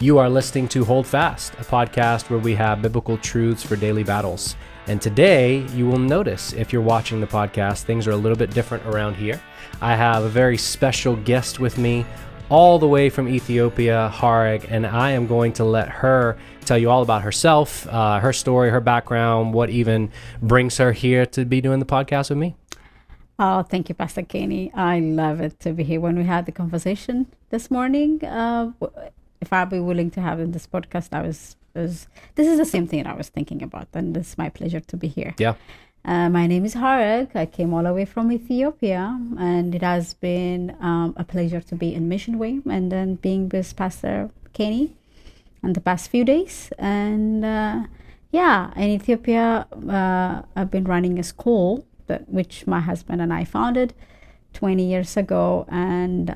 You are listening to Hold Fast, a podcast where we have biblical truths for daily battles. And today, you will notice, if you're watching the podcast, things are a little bit different around here. I have a very special guest with me, all the way from Ethiopia, Hareg, and I am going to let her tell you all about herself, her story, her background, what even brings her here to be doing the podcast with me. Oh, thank you, Pastor Kenny. I love it to be here. When we had the conversation this morning, if I'd be willing to have in this podcast, this is the same thing I was thinking about, and it's my pleasure to be here. Yeah. My name is Hareg. I came all the way from Ethiopia, and it has been a pleasure to be in MissionWay and then being with Pastor Kenny in the past few days. And in Ethiopia, I've been running a school which my husband and I founded 20 years ago, and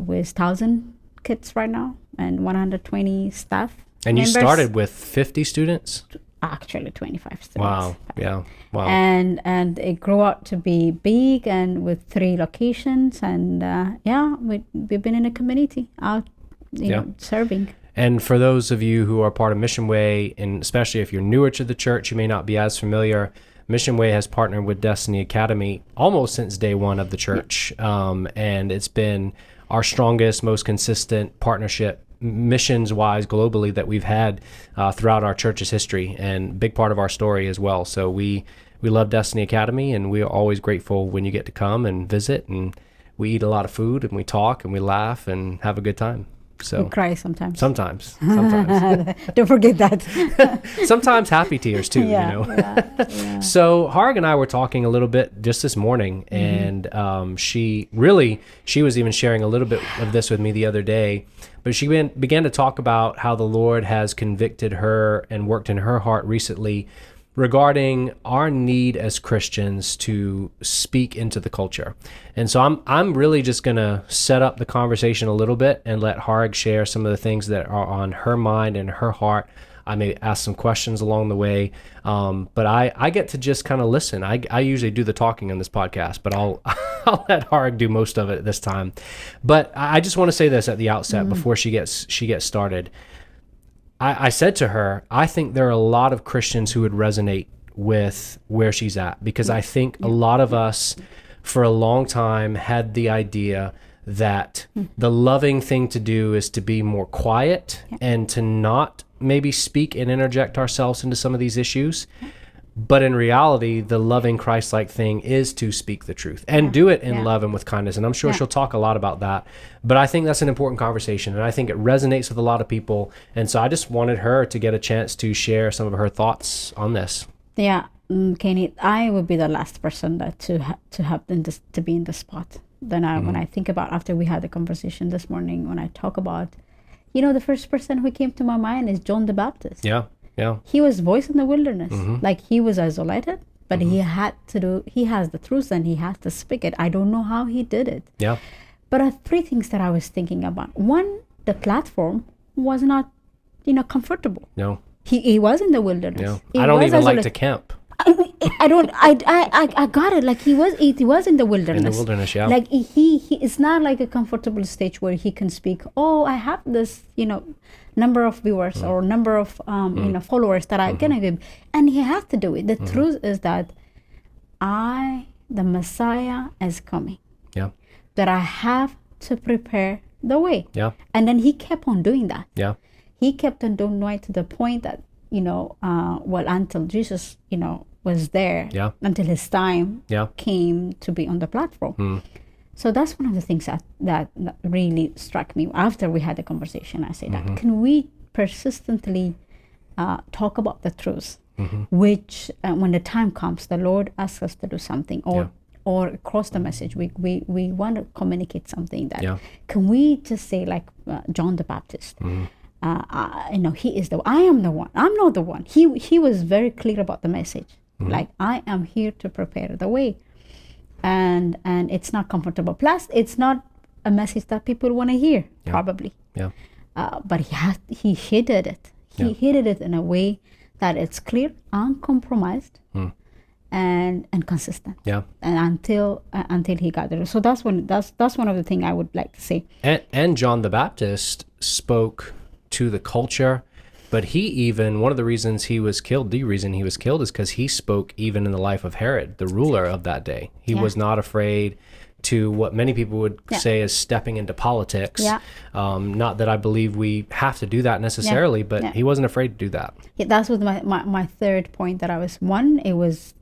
with 1,000 kids right now and 120 staff. And members. You started with 50 students? Actually 25 students. Wow. Yeah. Wow. And it grew out to be big and with 3 locations, and we've been in a community out serving. And for those of you who are part of MissionWay, and especially if you're newer to the church, you may not be as familiar. MissionWay has partnered with Destiny Academy almost since day one of the church. And it's been our strongest, most consistent partnership missions-wise globally that we've had throughout our church's history, and big part of our story as well. So we love Destiny Academy, and we are always grateful when you get to come and visit, and we eat a lot of food, and we talk, and we laugh, and have a good time. So we cry sometimes. Sometimes. Don't forget that. Sometimes happy tears too, Yeah. So Hareg and I were talking a little bit just this morning, and she was even sharing a little bit of this with me the other day, but she began to talk about how the Lord has convicted her and worked in her heart recently regarding our need as Christians to speak into the culture. And so I'm really just going to set up the conversation a little bit and let Hareg share some of the things that are on her mind and her heart. I may ask some questions along the way, but I get to just kind of listen. I usually do the talking on this podcast, but I'll let Hareg do most of it this time. But I just want to say this at the outset before she gets started. I said to her, I think there are a lot of Christians who would resonate with where she's at, because I think a lot of us for a long time had the idea that the loving thing to do is to be more quiet and to not maybe speak and interject ourselves into some of these issues. But in reality, the loving Christ-like thing is to speak the truth and do it in love and with kindness. And I'm sure she'll talk a lot about that. But I think that's an important conversation, and I think it resonates with a lot of people. And so I just wanted her to get a chance to share some of her thoughts on this. Yeah, Kenny, I would be the last person that to be in the spot. Then when I think about, after we had the conversation this morning, when I talk about, the first person who came to my mind is John the Baptist. Yeah. He was voice in the wilderness. Like, he was isolated, but he has the truth and he has to speak it. I don't know how he did it. Yeah. But 3 things that I was thinking about. One, the platform was not, comfortable. No. He was in the wilderness. No. I don't even like to camp. I got it. Like, he was in the wilderness. In the wilderness, yeah. Like, he it's not like a comfortable stage where he can speak, I have this, number of viewers or number of followers that I'm gonna give, and he has to do it. The truth is that the Messiah is coming. Yeah. That I have to prepare the way. Yeah. And then he kept on doing that. Yeah. He kept on doing it to the point that until Jesus was there, until his time came to be on the platform. So that's one of the things that really struck me after we had the conversation. I said, that can we persistently talk about the truth, which when the time comes, the Lord asks us to do something, or across the message, we want to communicate something that, can we just say, like John the Baptist, he is I am the one, I'm not the one. He was very clear about the message. Like, I am here to prepare the way. And it's not comfortable. Plus, it's not a message that people want to hear, probably. Yeah. But he hidden it. He hidden it in a way that it's clear, uncompromised, and consistent. Yeah. And until he got there. So that's one of the things I would like to say. And John the Baptist spoke to the culture. But one of the reasons he was killed, the reason he was killed is because he spoke even in the life of Herod, the ruler of that day. He was not afraid to what many people would say is stepping into politics. Not that I believe we have to do that necessarily, but he wasn't afraid to do that. That's what my third point that I was, one, it was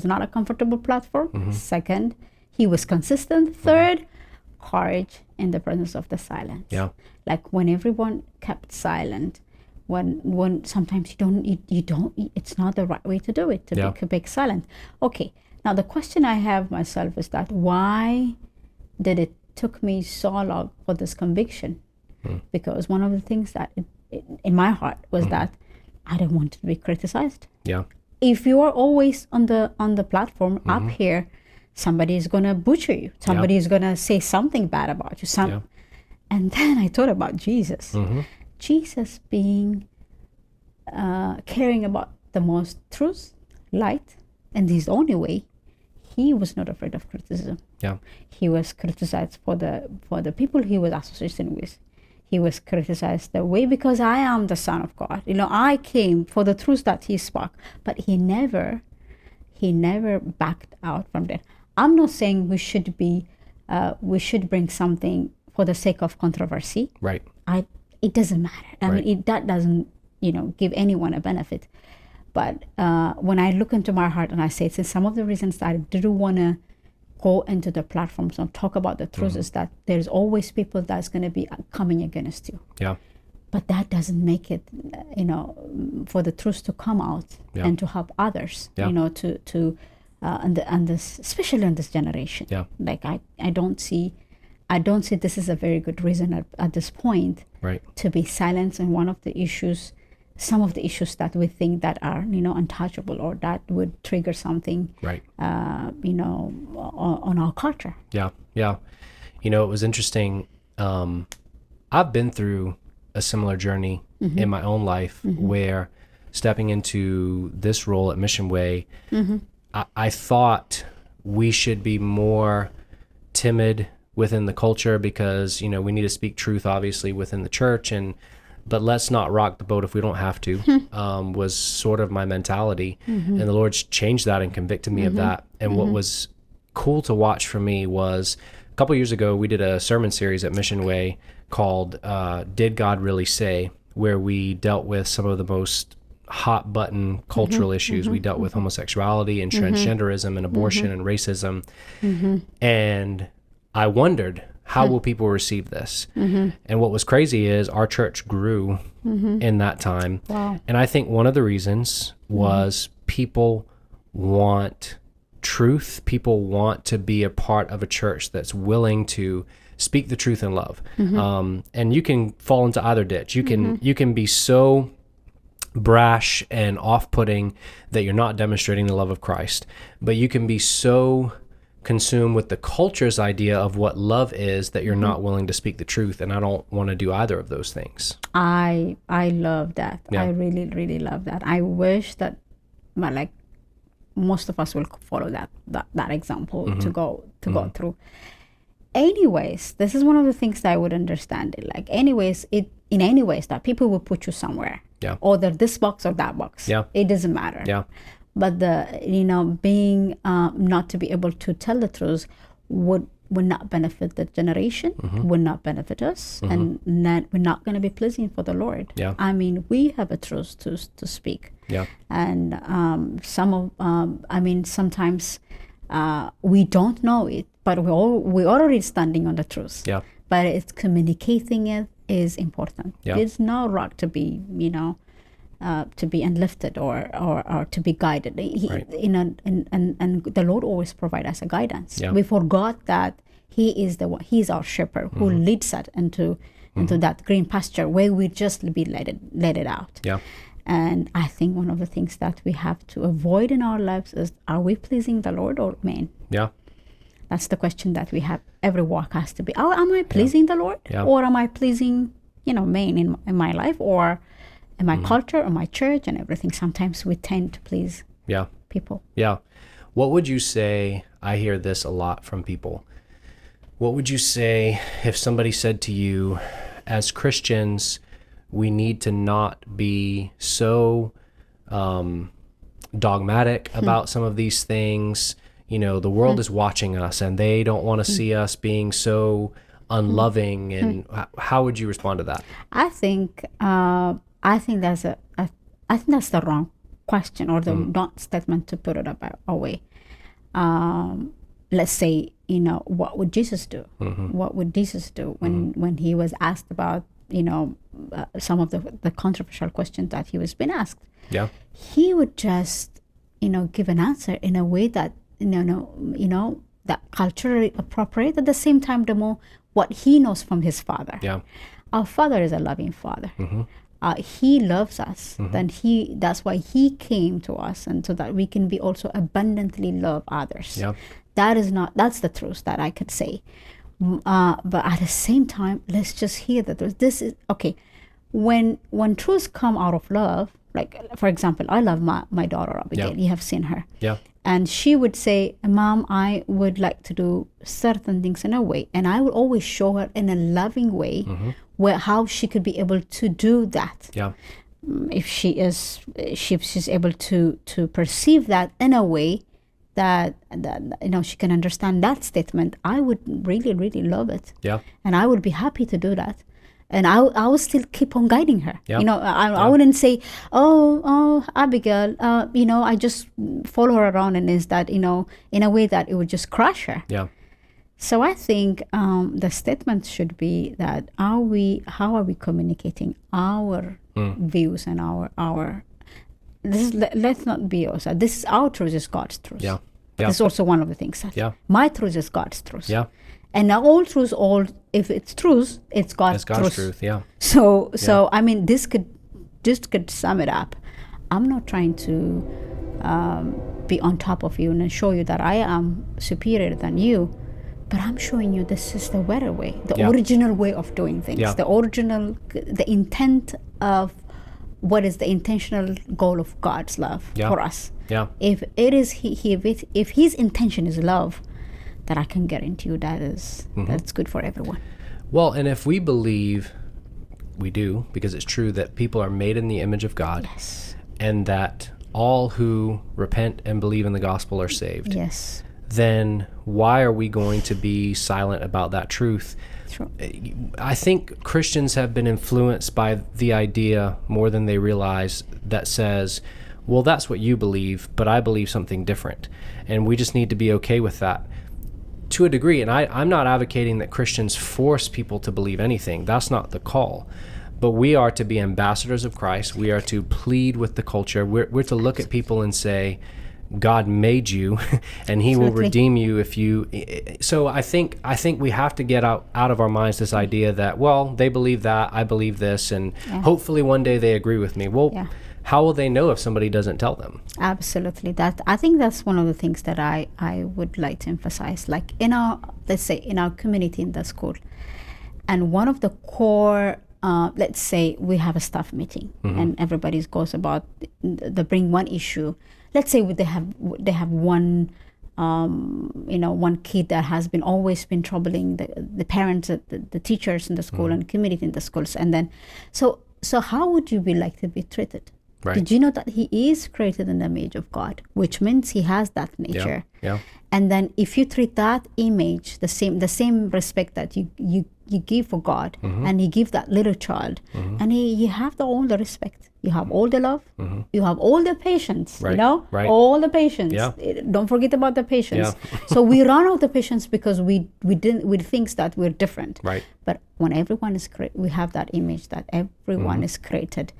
not a comfortable platform. Second, he was consistent. Third, courage in the presence of the silence. Like when everyone kept silent, when sometimes you don't, it's not the right way to do it, to be silent. Okay. Now the question I have myself is that why did it took me so long for this conviction? Because one of the things that in my heart was that I didn't want to be criticized. If you are always on the platform up here, somebody is gonna butcher you. Somebody is gonna say something bad about you. And then I thought about Jesus. Jesus being caring about the most truth, light, and his only way. He was not afraid of criticism. He was criticized for the people he was associating with. He was criticized the way because I am the Son of God. I came for the truth that he spoke, but he never backed out from that. I'm not saying we should bring something for the sake of controversy. Right. It doesn't matter. I mean, that doesn't give anyone a benefit. But when I look into my heart and I say, since some of the reasons that I didn't want to go into the platforms and talk about the truth is that there's always people that's going to be coming against you. But that doesn't make it, for the truth to come out and to help others, and this, especially in this generation. Like I don't see this is a very good reason at this point to be silent on one of the issues. Some of the issues that we think that are, untouchable or that would trigger something, on our culture. It was interesting. I've been through a similar journey in my own life where stepping into this role at MissionWay, I thought we should be more timid within the culture because, we need to speak truth, obviously, within the church, but let's not rock the boat if we don't have to, was sort of my mentality. And the Lord's changed that and convicted me of that. And what was cool to watch for me was a couple years ago, we did a sermon series at MissionWay called Did God Really Say?, where we dealt with some of the most hot button cultural issues. We dealt with homosexuality and transgenderism and abortion and racism. And I wondered, how will people receive this? And what was crazy is our church grew in that time. And I think one of the reasons was people want truth. People want to be a part of a church that's willing to speak the truth in love. And you can fall into either ditch. You can be so brash and off-putting that you're not demonstrating the love of Christ, but you can be so consumed with the culture's idea of what love is that you're not willing to speak the truth. And I don't want to do either of those things. I love that. I really, really love that. I wish that most of us will follow that example to go through. Anyways, this is one of the things that I would understand it. Like anyways, in any ways that people will put you somewhere. Or this box or that box. It doesn't matter. But being not to be able to tell the truth would not benefit the generation, would not benefit us, and we're not going to be pleasing for the Lord. I mean, we have a truth to speak. And sometimes we don't know it, but we're already standing on the truth. But it's communicating it is important. It's not right to be, to be unlifted or to be guided. And the Lord always provides us a guidance. We forgot that He is the one. He's our shepherd who leads us into that green pasture where we just be let it out. And I think one of the things that we have to avoid in our lives is, are we pleasing the Lord or man? That's the question that we have. Every walk has to be, am I pleasing the Lord? Or am I pleasing, man in my life, or in my culture or my church and everything? Sometimes we tend to please people. What would you say? I hear this a lot from people. What would you say if somebody said to you, as Christians, we need to not be so dogmatic about some of these things. You know, the world is watching us, and they don't want to see us being so unloving. And how would you respond to that? I think that's the wrong question, or the not statement to put it away. Let's say, you know, what would Jesus do? What would Jesus do when he was asked about, you know, some of the controversial questions that he was being asked? Yeah, he would just, you know, give an answer in a way that that culturally appropriate, at the same time what he knows from his Father. Yeah, our Father is a loving Father. He loves us. Then that's why he came to us, and so that we can be also abundantly love others. Yeah, that's the truth that I could say. But at the same time, let's just hear the truth. This is okay. When truths come out of love, like for example, I love my daughter Abigail. Yeah. You have seen her. Yeah. And she would say, Mom, I would like to do certain things in a way. And I would always show her in a loving way how she could be able to do that. Yeah. If she's able to perceive that in a way that you know, she can understand that statement, I would really, really love it. Yeah. And I would be happy to do that. And I would still keep on guiding her. Yeah. You know, I wouldn't say, oh, Abigail, you know, I just follow her around, and is that, you know, in a way that it would just crush her. Yeah. So I think the statement should be that how are we communicating our views and our let's not be also, this is our truth is God's truth. Yeah. Yeah. This is also one of the things. Yeah. My truth is God's truth. Yeah. And now all truths, if it's truth, it's God's truth. Yeah. So I mean, this could sum it up. I'm not trying to be on top of you and show you that I am superior than you, but I'm showing you this is the better way, the original way of doing things, the intent of what is the intentional goal of God's love for us. Yeah. If it is if his intention is love, that I can guarantee you that's good for everyone. Well, and if we believe, we do, because it's true, that people are made in the image of God, yes, and that all who repent and believe in the gospel are saved, yes, then why are we going to be silent about that truth? True. I think Christians have been influenced by the idea more than they realize that says, well, that's what you believe, but I believe something different, and we just need to be okay with that. To a degree, and I'm not advocating that Christians force people to believe anything. That's not the call. But we are to be ambassadors of Christ. We are to plead with the culture. We're to look at people and say, God made you, and He will redeem you if you. So I think we have to get out of our minds this idea that, well, they believe that, I believe this, and hopefully one day they agree with me. Well, how will they know if somebody doesn't tell them? Absolutely. I think that's one of the things that I would like to emphasize. Like let's say in our community in the school, and one of the core, let's say we have a staff meeting, and everybody goes about, they bring one issue. Let's say they have one, one kid that has always been troubling the parents, the teachers in the school, and community in the schools, and then so how would you be like to be treated? Right. Did you know that he is created in the image of God, which means he has that nature? Yeah. And then if you treat that image the same respect that you give for God, and you give that little child, and you have all the respect, you have all the love, you have all the patience, right. you know, right. all the patience. Yeah. Don't forget about the patience. Yeah. So we run out of patience because we think that we're different. Right. But when everyone is we have that image that everyone is created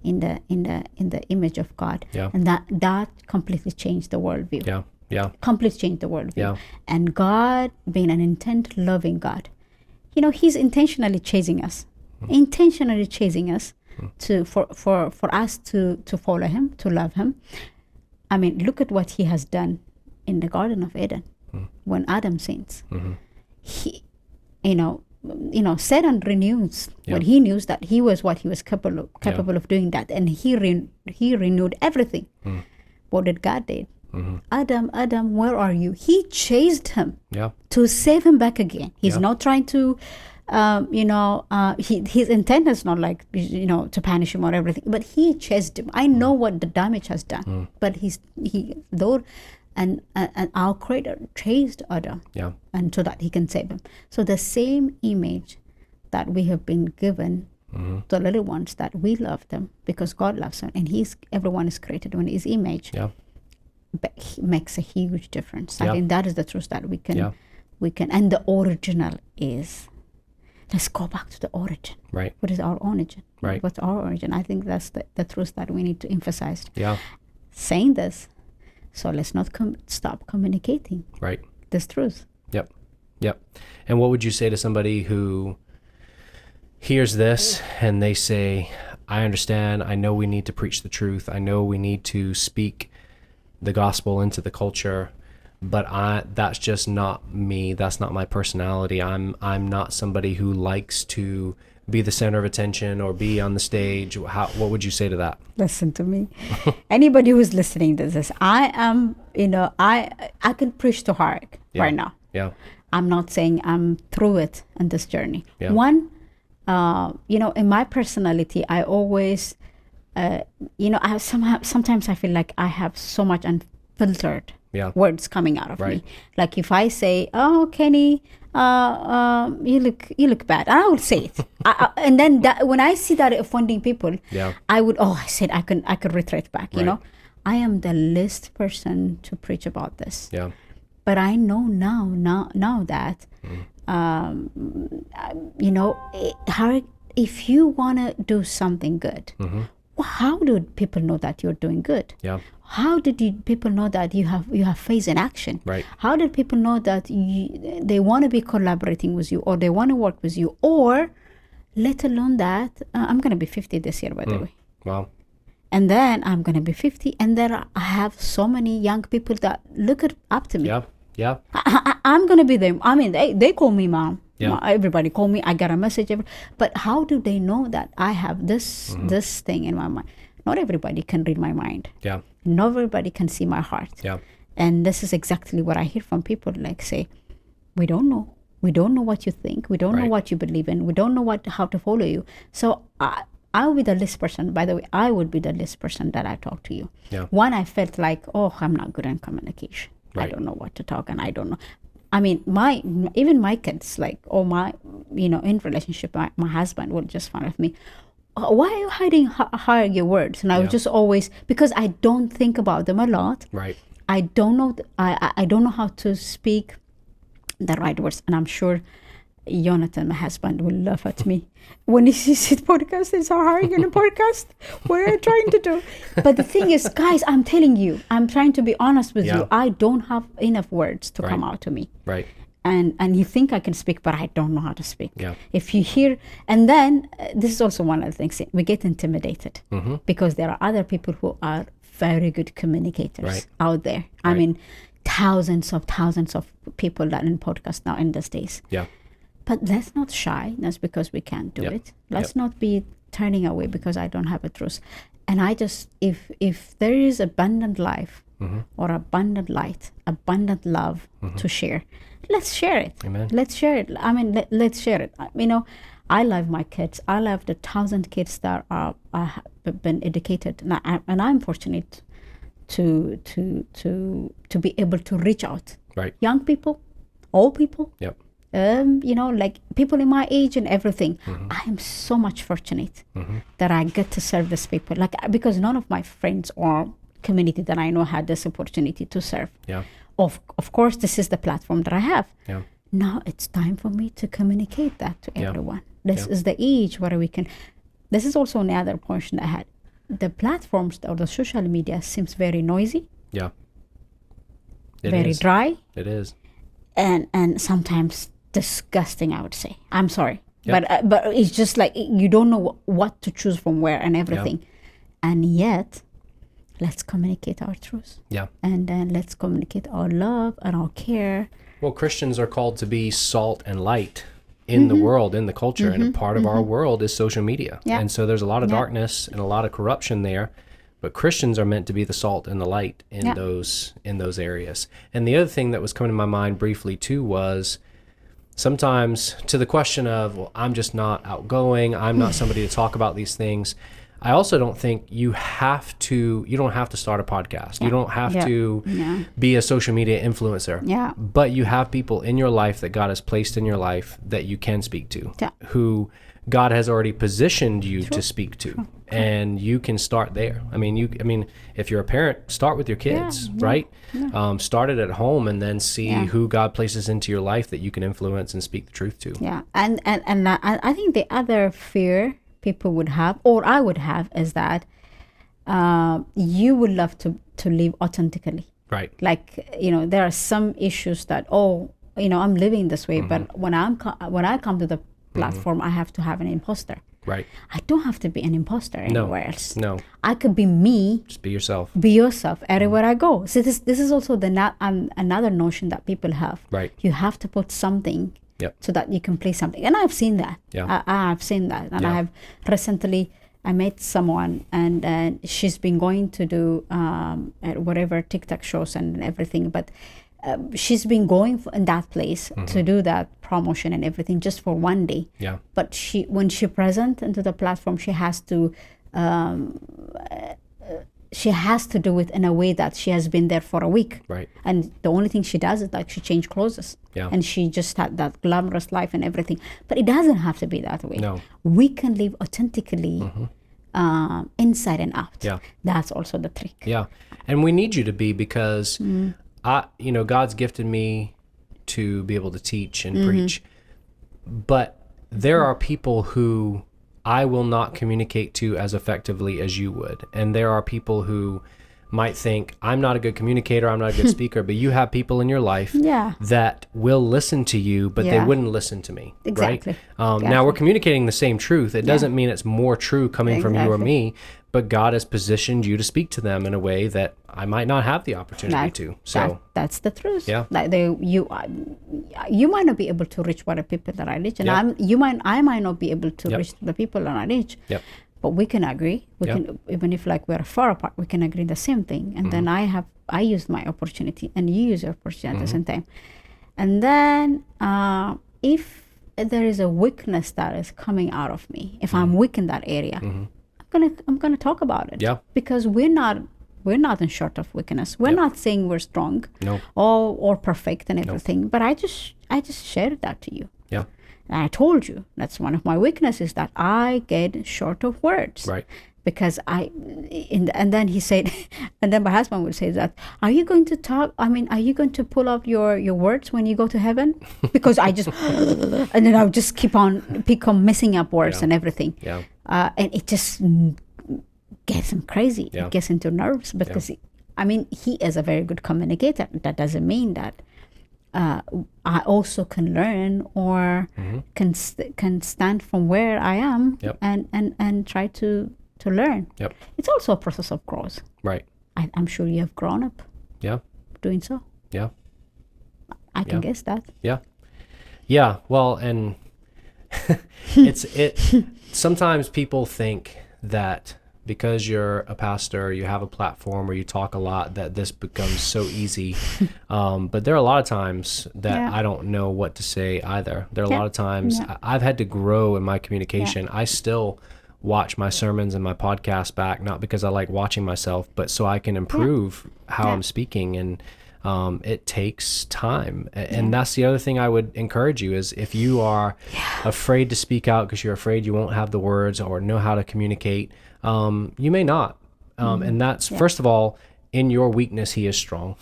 in the image of God, and that completely changed the worldview. Yeah. Completely changed the worldview. Yeah. And God, being an intent loving God, you know, He's intentionally chasing us, for us to follow Him, to love Him. I mean, look at what He has done in the Garden of Eden when Adam sins. He, Satan renews what he knew that he was capable of doing that, and he renewed everything. What did God do? Adam, where are you? He chased him to save him back again. He's not trying to his intent is not like, to punish him or everything, but he chased him. I know what the damage has done, but and our Creator chased Adam, and so that he can save him. So the same image that we have been given, the little ones, that we love them because God loves them, and everyone is created in His image. But he makes a huge difference. I think that is the truth that we can, and the original is. Let's go back to the origin. Right. What is our origin? Right. What's our origin? I think that's the truth that we need to emphasize. Yeah. Saying this, so let's not stop communicating. Right. This truth. Yep. And what would you say to somebody who hears this and they say, I understand, I know we need to preach the truth, I know we need to speak the gospel into the culture, but that's just not me, that's not my personality. I'm not somebody who likes to be the center of attention or be on the stage. What would you say to that? Listen to me. Anybody who's listening to this, I am, I can preach to Hareg right now. Yeah. I'm not saying I'm through it in this journey. Yeah. One, in my personality, I always, sometimes I feel like I have so much unfiltered words coming out of me. Like if I say, "Oh, Kenny, you look bad," I will say it, and then when I see that offending people, I could retract back. I am the least person to preach about this. Yeah. But I know now that, Hareg, if you want to do something good, how do people know that you're doing good? Yeah. How did people know that you have faith in action? Right. How did people know that they want to be collaborating with you, or they want to work with you, or let alone that I'm going to be 50 this year, by the way. Wow. And then I'm going to be 50, and then I have so many young people that look up to me. Yeah, yeah. I'm going to be them. I mean, they call me mom. Yeah. Everybody call me. I got a message. But how do they know that I have this thing in my mind? Not everybody can read my mind. Yeah. Not everybody can see my heart. Yeah. And this is exactly what I hear from people, like say, we don't know. We don't know what you think. We don't know what you believe in. We don't know how to follow you. So I will be the least person. By the way, I would be the least person that I talk to you. Yeah. One, I felt like, I'm not good in communication. Right. I don't know what to talk, and I don't know. I mean, even my kids, like, in relationship, my husband will just fun of me. Why are you hiding your words? And I was just always, because I don't think about them a lot. Right. I don't know. I don't know how to speak the right words, and I'm sure Jonathan, my husband, will laugh at me when he sees this podcast. It's hard in a podcast. What are you trying to do? But the thing is, guys, I'm telling you, I'm trying to be honest with you. I don't have enough words to come out to me. Right. And you think I can speak, but I don't know how to speak. Yeah. If you hear, and then this is also one of the things, we get intimidated because there are other people who are very good communicators out there. I mean, thousands of people that are in podcast now in these days. Yeah. But let's not shy. That's because we can't do it. Let's not be turning away because I don't have a truth. And I just, if there is abundant life or abundant light, abundant love to share, let's share it. Amen. Let's share it. I mean, let's share it. I love my kids. I love the 1,000 kids that have been educated, and I'm fortunate to be able to reach out. Right. Young people, old people. Yep. Like people in my age and everything. I am so much fortunate that I get to serve these people. Like, because none of my friends or community that I know had this opportunity to serve. Yeah. Of course, this is the platform that I have. Yeah. Now it's time for me to communicate that to everyone. This is the age where we can. This is also another portion I had. The platforms or the social media seems very noisy. Yeah. Very dry. It is. And sometimes disgusting, I would say. I'm sorry. Yep. But it's just like you don't know what to choose from where and everything. Yep. And yet, let's communicate our truth. Yeah. And then let's communicate our love and our care. Well, Christians are called to be salt and light in the world, in the culture. And a part of our world is social media. Yeah. And so there's a lot of darkness and a lot of corruption there. But Christians are meant to be the salt and the light in those areas. And the other thing that was coming to my mind briefly too was sometimes to the question of, well, I'm just not outgoing, I'm not somebody to talk about these things. I also don't think you don't have to start a podcast. You don't have to be a social media influencer. Yeah. But you have people in your life that God has placed in your life that you can speak to, who God has already positioned you to speak to. And you can start there. I mean, if you're a parent, start with your kids, right? Yeah. Start it at home and then see who God places into your life that you can influence and speak the truth to. Yeah. And I think the other fear people would have, or I would have, is that you would love to live authentically. Right. Like, there are some issues that, I'm living this way, but when I come to the platform, I have to have an imposter. Right. I don't have to be an imposter anywhere else. No. I could be me. Just be yourself. Be yourself everywhere I go. So this is also another notion that people have. Right. You have to put something so that you can play something. And I've seen that. Yeah. I've seen that. And I have recently, I met someone and she's been going to do whatever TikTok shows and everything. But she's been going in that place to do that promotion and everything just for one day. Yeah. But when she presents into the platform, she has to do it in a way that she has been there for a week. Right. And the only thing she does is like she change clothes. Yeah. And she just had that glamorous life and everything. But it doesn't have to be that way. No. We can live authentically inside and out. Yeah. That's also the trick. Yeah. And we need you to be, because God's gifted me to be able to teach and preach. But there are people who I will not communicate to as effectively as you would. And there are people who might think, I'm not a good communicator, I'm not a good speaker, but you have people in your life that will listen to you, but they wouldn't listen to me. Exactly. Right? Now we're communicating the same truth. It doesn't mean it's more true coming from you or me, but God has positioned you to speak to them in a way that I might not have the opportunity to. So that's the truth. Yeah. Like you might not be able to reach what the people that I reach, and I might not be able to reach the people that I reach. Yep. But we can agree. We can, even if like we're far apart, we can agree the same thing. And then I use my opportunity, and you use your opportunity at the same time. And then if there is a weakness that is coming out of me, if I'm weak in that area, I'm gonna talk about it. Yeah. Because we're not in short of weakness. We're not saying we're strong, or perfect and everything. But I just shared that to you. Yeah. And I told you that's one of my weaknesses, that I get short of words. Right. Because and then he said, and then my husband would say that, are you going to talk? I mean, are you going to pull out your words when you go to heaven? Because I just, and then I would just keep on messing up words and everything. Yeah. And it just gets him crazy. Yeah. It gets into nerves because, he is a very good communicator. That doesn't mean that I also can learn or can stand from where I am and try to learn. Yep. It's also a process of growth. Right. I'm sure you have grown up. Yeah. Doing so. Yeah. I can guess that. Yeah. Yeah. Well, and sometimes people think that because you're a pastor, you have a platform where you talk a lot, that this becomes so easy. But there are a lot of times that I don't know what to say either. There are a lot of times I've had to grow in my communication. I still watch my sermons and my podcast back, not because I like watching myself, but so I can improve how I'm speaking. And it takes time. And that's the other thing I would encourage you is, if you are afraid to speak out because you're afraid you won't have the words or know how to communicate, you may not. And that's, first of all, in your weakness, he is strong.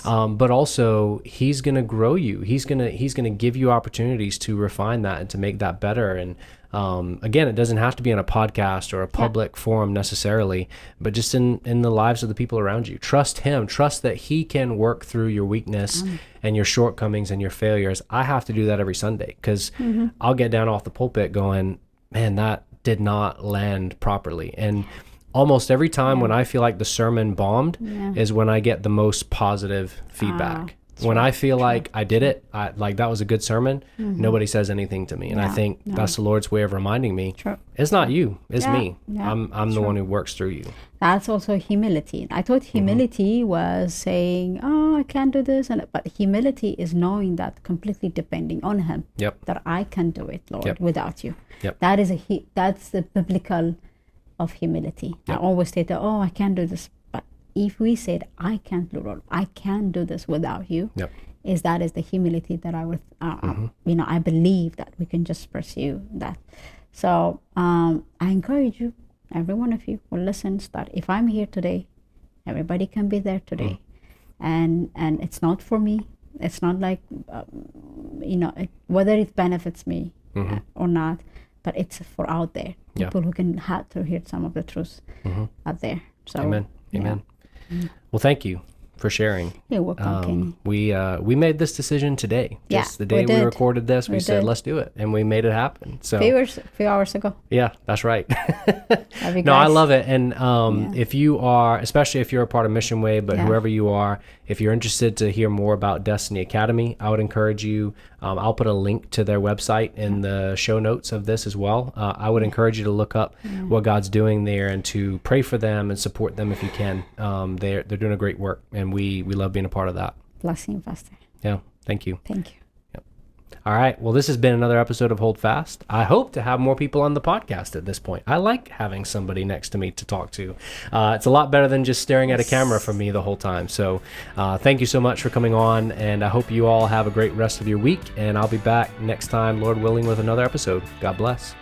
But also he's going to grow you. He's going to give you opportunities to refine that and to make that better. And again, it doesn't have to be on a podcast or a public forum necessarily, but just in the lives of the people around you. Trust him. Trust that he can work through your weakness and your shortcomings and your failures. I have to do that every Sunday, because I'll get down off the pulpit going, man, that did not land properly. And almost every time when I feel like the sermon bombed is when I get the most positive feedback. When I feel like I did it, like that was a good sermon, nobody says anything to me. And I think that's the Lord's way of reminding me, it's not you, it's me. I'm the one who works through you. That's also humility. I thought humility was saying, oh, I can't do this. But humility is knowing that completely depending on Him, that I can do it, Lord, without you. That's the biblical of humility. I always say that, oh, I can't do this. But if we said, I can't, Lord, I can't do this without you, that is the humility that I would, I believe that we can just pursue that. So I encourage you, every one of you who listens, that if I'm here today, everybody can be there today. And it's not for me. It's not like, whether it benefits me or not, but it's for out there. People who can have to hear some of the truths out there. So, Amen. Well, thank you for sharing. You're welcome, Kenny. We made this decision today. Just the day we recorded this, we said, let's do it. And we made it happen. So a few hours ago. Yeah, that's right. No, I love it. And if you are, especially if you're a part of MissionWay, but whoever you are, if you're interested to hear more about Destiny Academy, I would encourage you. I'll put a link to their website in the show notes of this as well. I would encourage you to look up what God's doing there and to pray for them and support them if you can. They're doing a great work, and we love being a part of that. Blessing, Pastor. Yeah, thank you. Thank you. All right. Well, this has been another episode of Hold Fast. I hope to have more people on the podcast at this point. I like having somebody next to me to talk to. It's a lot better than just staring at a camera for me the whole time. So thank you so much for coming on, and I hope you all have a great rest of your week, and I'll be back next time, Lord willing, with another episode. God bless.